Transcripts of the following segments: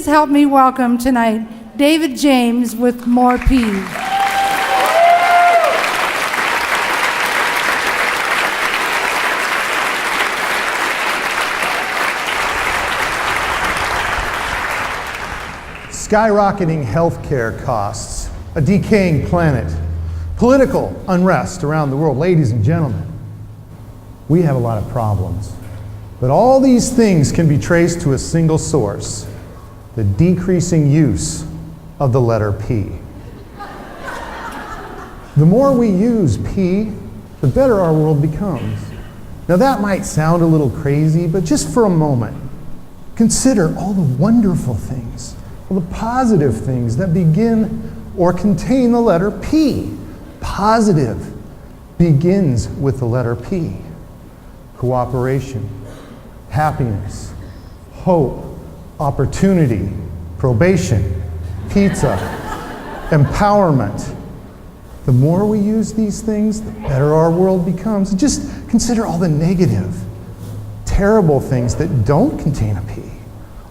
please help me welcome tonight David James with More P. Skyrocketing healthcare costs, a decaying planet, political unrest around the world. Ladies and gentlemen, we have a lot of problems. But all these things can be traced to a single source, the decreasing use of the letter P. The more we use P, the better our world becomes. Now that might sound a little crazy, but just for a moment, consider all the wonderful things, all the positive things that begin or contain the letter P. Positive begins with the letter P. Cooperation, happiness, hope, opportunity, probation, pizza, empowerment. The more we use these things, the better our world becomes. Just consider all the negative, terrible things that don't contain a P.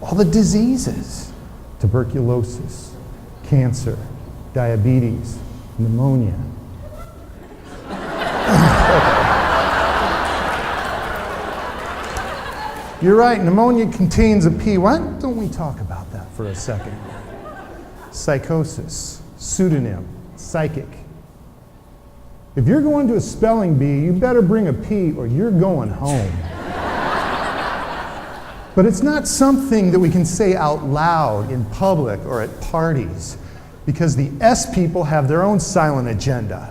All the diseases, tuberculosis, cancer, diabetes, pneumonia. You're right, pneumonia contains a P. Why don't we talk about that for a second? Psychosis, pseudonym, psychic. If you're going to a spelling bee, you better bring a P or you're going home. But it's not something that we can say out loud in public or at parties, because the S people have their own silent agenda.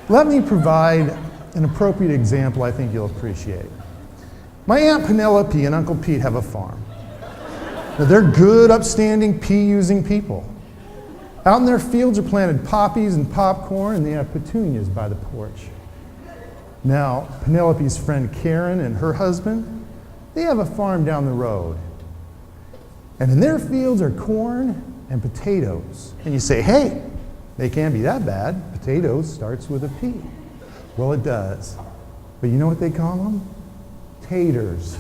Let me provide an appropriate example I think you'll appreciate. My Aunt Penelope and Uncle Pete have a farm. Now, they're good, upstanding, pea-using people. Out in their fields are planted poppies and popcorn, and they have petunias by the porch. Now, Penelope's friend Karen and her husband, they have a farm down the road. And in their fields are corn and potatoes. And you say, hey, they can't be that bad. Potatoes starts with a P. Well, it does. But you know what they call them? Taters.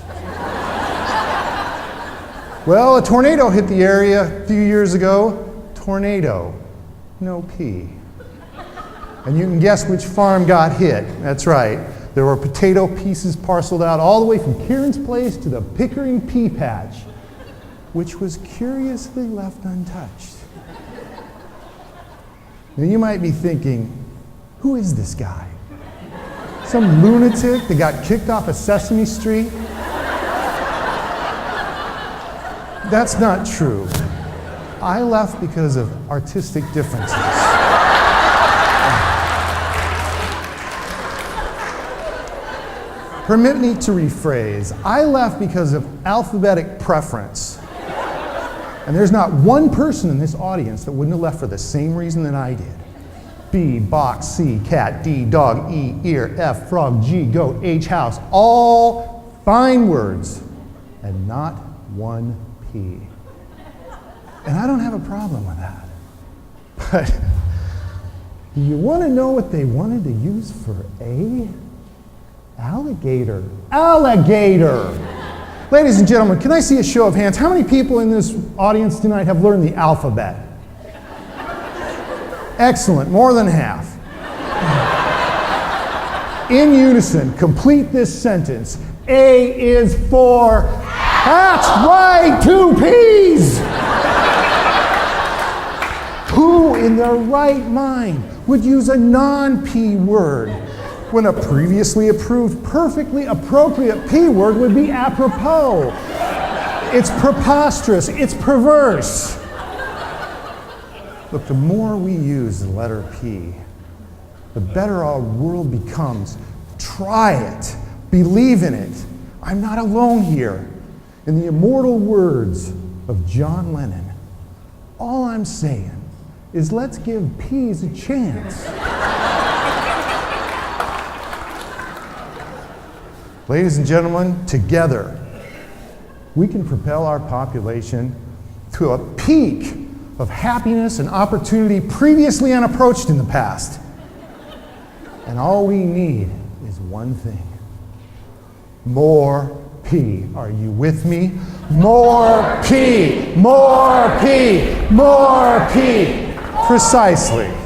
Well, a tornado hit the area a few years ago. Tornado, no P. And you can guess which farm got hit. That's right. There were potato pieces parceled out all the way from Karen's place to the Pickering pea patch, which was curiously left untouched. Now you might be thinking, who is this guy? Some lunatic that got kicked off of Sesame Street? That's not true. I left because of artistic differences. Permit me to rephrase. I left because of alphabetic preference. And there's not one person in this audience that wouldn't have left for the same reason that I did. B, box, C, cat, D, dog, E, ear, F, frog, G, goat, H, house. All fine words, and not one P. And I don't have a problem with that. But do you want to know what they wanted to use for A? Alligator. Alligator! Ladies and gentlemen, can I see a show of hands? How many people in this audience tonight have learned the alphabet? Excellent, more than half. In unison, complete this sentence. A is for, that's right, 2 P's! Who in their right mind would use a non-P word when a previously approved, perfectly appropriate P word would be apropos? It's preposterous, it's perverse. Look, the more we use the letter P, the better our world becomes. Try it, believe in it. I'm not alone here. In the immortal words of John Lennon, all I'm saying is let's give P's a chance. Ladies and gentlemen, together, we can propel our population to a peak of happiness and opportunity previously unapproached in the past. And all we need is one thing. More P. Are you with me? More P. More P. More P. Precisely.